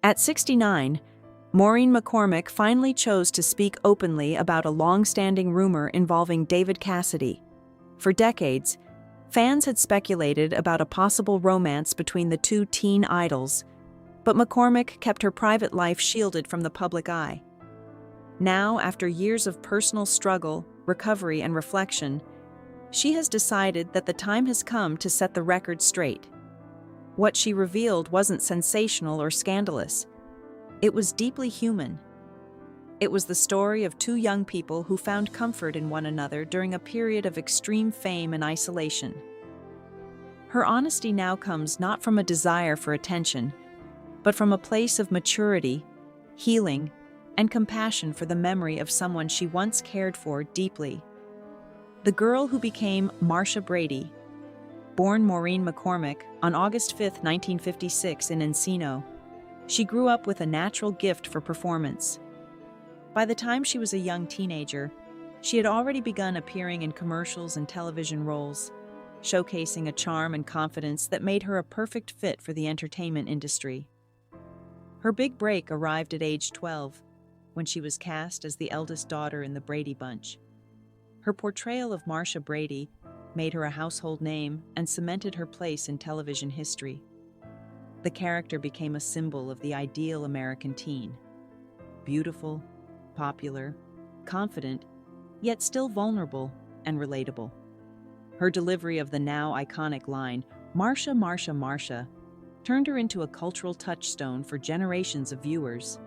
At 69, Maureen McCormick finally chose to speak openly about a long-standing rumor involving David Cassidy. For decades, fans had speculated about a possible romance between the two teen idols, but McCormick kept her private life shielded from the public eye. Now, after years of personal struggle, recovery, and reflection, she has decided that the time has come to set the record straight. What she revealed wasn't sensational or scandalous. It was deeply human. It was the story of two young people who found comfort in one another during a period of extreme fame and isolation. Her honesty now comes not from a desire for attention, but from a place of maturity, healing, and compassion for the memory of someone she once cared for deeply. The girl who became Marcia Brady, born Maureen McCormick on August 5, 1956 in Encino, she grew up with a natural gift for performance. By the time she was a young teenager, she had already begun appearing in commercials and television roles, showcasing a charm and confidence that made her a perfect fit for the entertainment industry. Her big break arrived at age 12, when she was cast as the eldest daughter in the Brady Bunch. Her portrayal of Marcia Brady made her a household name and cemented her place in television history. The character became a symbol of the ideal American teen. Beautiful, popular, confident, yet still vulnerable and relatable. Her delivery of the now iconic line, "Marcia, Marcia, Marcia," turned her into a cultural touchstone for generations of viewers.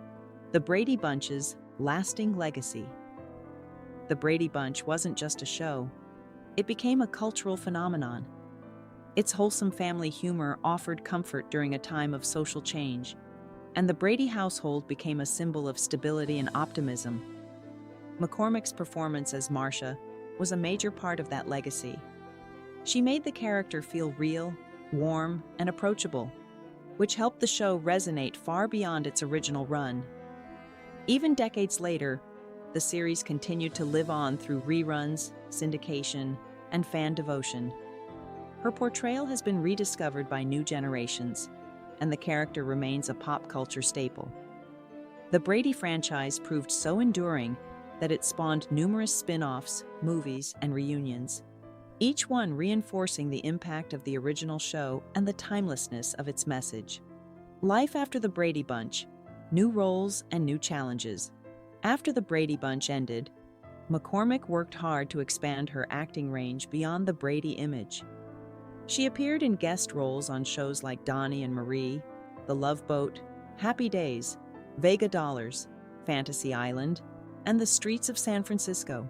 The Brady Bunch's lasting legacy. The Brady Bunch wasn't just a show. It became a cultural phenomenon. Its wholesome family humor offered comfort during a time of social change, and the Brady household became a symbol of stability and optimism. McCormick's performance as Marcia was a major part of that legacy. She made the character feel real, warm, and approachable, which helped the show resonate far beyond its original run. Even decades later, the series continued to live on through reruns, syndication, and fan devotion. Her portrayal has been rediscovered by new generations, and the character remains a pop culture staple. The Brady franchise proved so enduring that it spawned numerous spin-offs, movies, and reunions, each one reinforcing the impact of the original show and the timelessness of its message. Life after the Brady Bunch, new roles and new challenges. After the Brady Bunch ended, McCormick worked hard to expand her acting range beyond the Brady image. She appeared in guest roles on shows like Donnie and Marie, The Love Boat, Happy Days, Vega Dollars, Fantasy Island, and The Streets of San Francisco.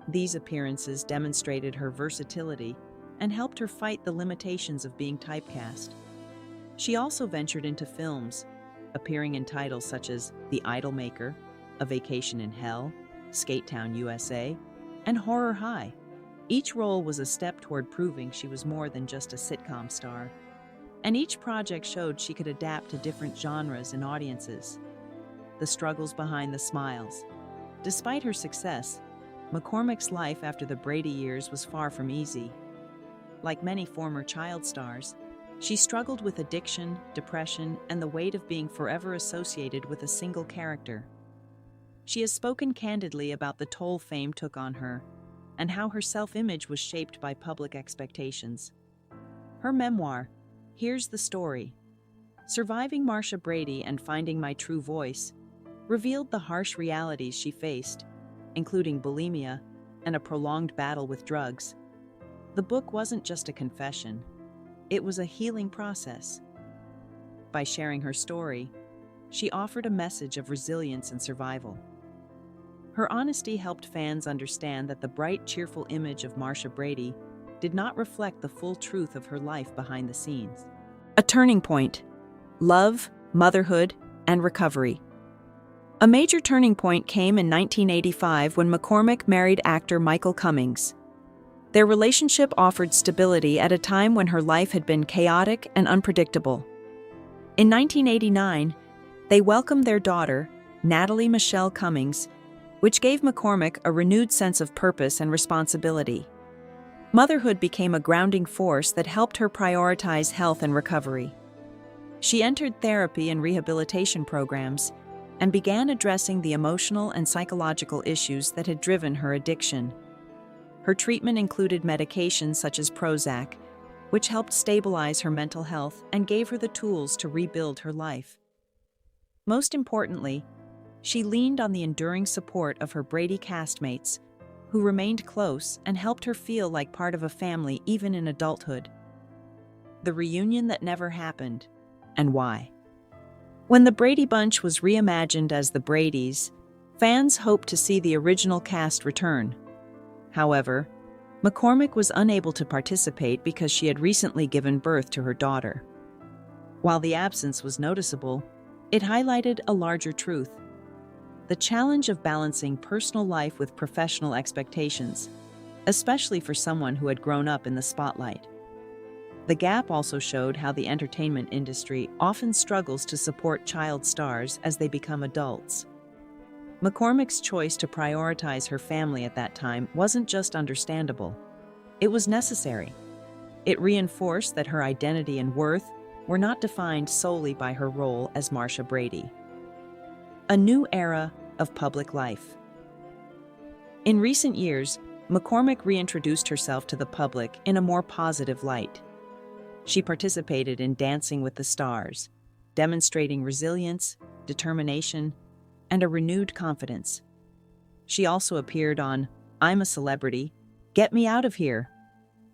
These appearances demonstrated her versatility and helped her fight the limitations of being typecast. She also ventured into films, appearing in titles such as The Idolmaker, A Vacation in Hell, Skate Town, USA, and Horror High. Each role was a step toward proving she was more than just a sitcom star, and each project showed she could adapt to different genres and audiences. The struggles behind the smiles. Despite her success, McCormick's life after the Brady years was far from easy. Like many former child stars, she struggled with addiction, depression, and the weight of being forever associated with a single character. She has spoken candidly about the toll fame took on her and how her self-image was shaped by public expectations. Her memoir, Here's the Story, Surviving Marcia Brady and Finding My True Voice, revealed the harsh realities she faced, including bulimia and a prolonged battle with drugs. The book wasn't just a confession, it was a healing process. By sharing her story, she offered a message of resilience and survival. Her honesty helped fans understand that the bright, cheerful image of Marcia Brady did not reflect the full truth of her life behind the scenes. A turning point: love, motherhood, and recovery. A major turning point came in 1985 when McCormick married actor Michael Cummings. Their relationship offered stability at a time when her life had been chaotic and unpredictable. In 1989, they welcomed their daughter, Natalie Michelle Cummings, which gave McCormick a renewed sense of purpose and responsibility. Motherhood became a grounding force that helped her prioritize health and recovery. She entered therapy and rehabilitation programs and began addressing the emotional and psychological issues that had driven her addiction. Her treatment included medications such as Prozac, which helped stabilize her mental health and gave her the tools to rebuild her life. Most importantly, she leaned on the enduring support of her Brady castmates, who remained close and helped her feel like part of a family even in adulthood. The reunion that never happened, and why. When the Brady Bunch was reimagined as the Bradys, fans hoped to see the original cast return. However, McCormick was unable to participate because she had recently given birth to her daughter. While the absence was noticeable, it highlighted a larger truth: the challenge of balancing personal life with professional expectations, especially for someone who had grown up in the spotlight. The gap also showed how the entertainment industry often struggles to support child stars as they become adults. McCormick's choice to prioritize her family at that time wasn't just understandable, it was necessary. It reinforced that her identity and worth were not defined solely by her role as Marcia Brady. A new era of public life. In recent years, McCormick reintroduced herself to the public in a more positive light. She participated in Dancing with the Stars, demonstrating resilience, determination, and a renewed confidence. She also appeared on I'm a Celebrity, Get Me Out of Here,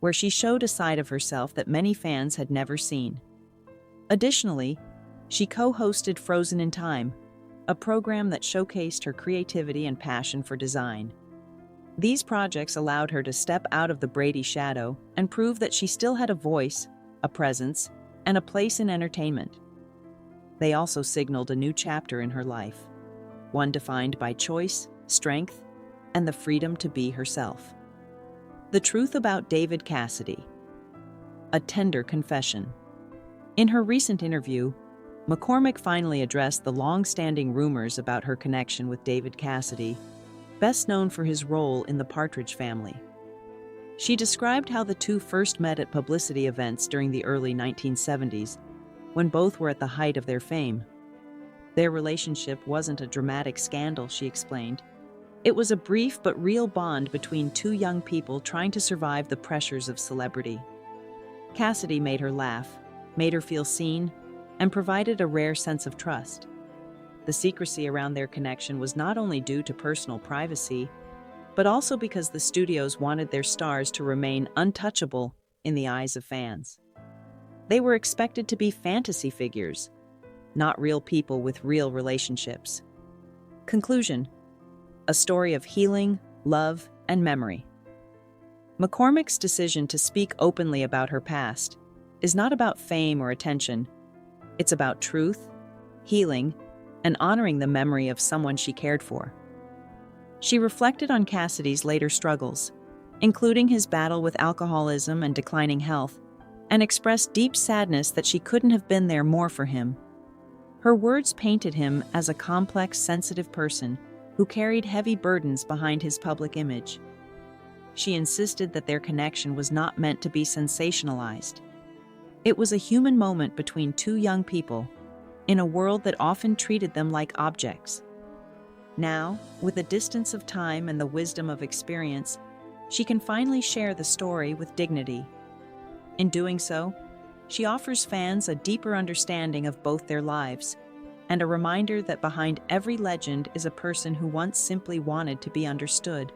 where she showed a side of herself that many fans had never seen. Additionally, she co-hosted Frozen in Time, a program that showcased her creativity and passion for design. These projects allowed her to step out of the Brady shadow and prove that she still had a voice, a presence, and a place in entertainment. They also signaled a new chapter in her life, one defined by choice, strength, and the freedom to be herself. The truth about David Cassidy. A tender confession. In her recent interview, McCormick finally addressed the long-standing rumors about her connection with David Cassidy, best known for his role in the Partridge Family. She described how the two first met at publicity events during the early 1970s, when both were at the height of their fame. Their relationship wasn't a dramatic scandal, she explained. It was a brief but real bond between two young people trying to survive the pressures of celebrity. Cassidy made her laugh, made her feel seen, and provided a rare sense of trust. The secrecy around their connection was not only due to personal privacy, but also because the studios wanted their stars to remain untouchable in the eyes of fans. They were expected to be fantasy figures, not real people with real relationships. Conclusion: a story of healing, love, and memory. McCormick's decision to speak openly about her past is not about fame or attention. It's about truth, healing, and honoring the memory of someone she cared for. She reflected on Cassidy's later struggles, including his battle with alcoholism and declining health, and expressed deep sadness that she couldn't have been there more for him. Her words painted him as a complex, sensitive person who carried heavy burdens behind his public image. She insisted that their connection was not meant to be sensationalized. It was a human moment between two young people, in a world that often treated them like objects. Now, with the distance of time and the wisdom of experience, she can finally share the story with dignity. In doing so, she offers fans a deeper understanding of both their lives, and a reminder that behind every legend is a person who once simply wanted to be understood.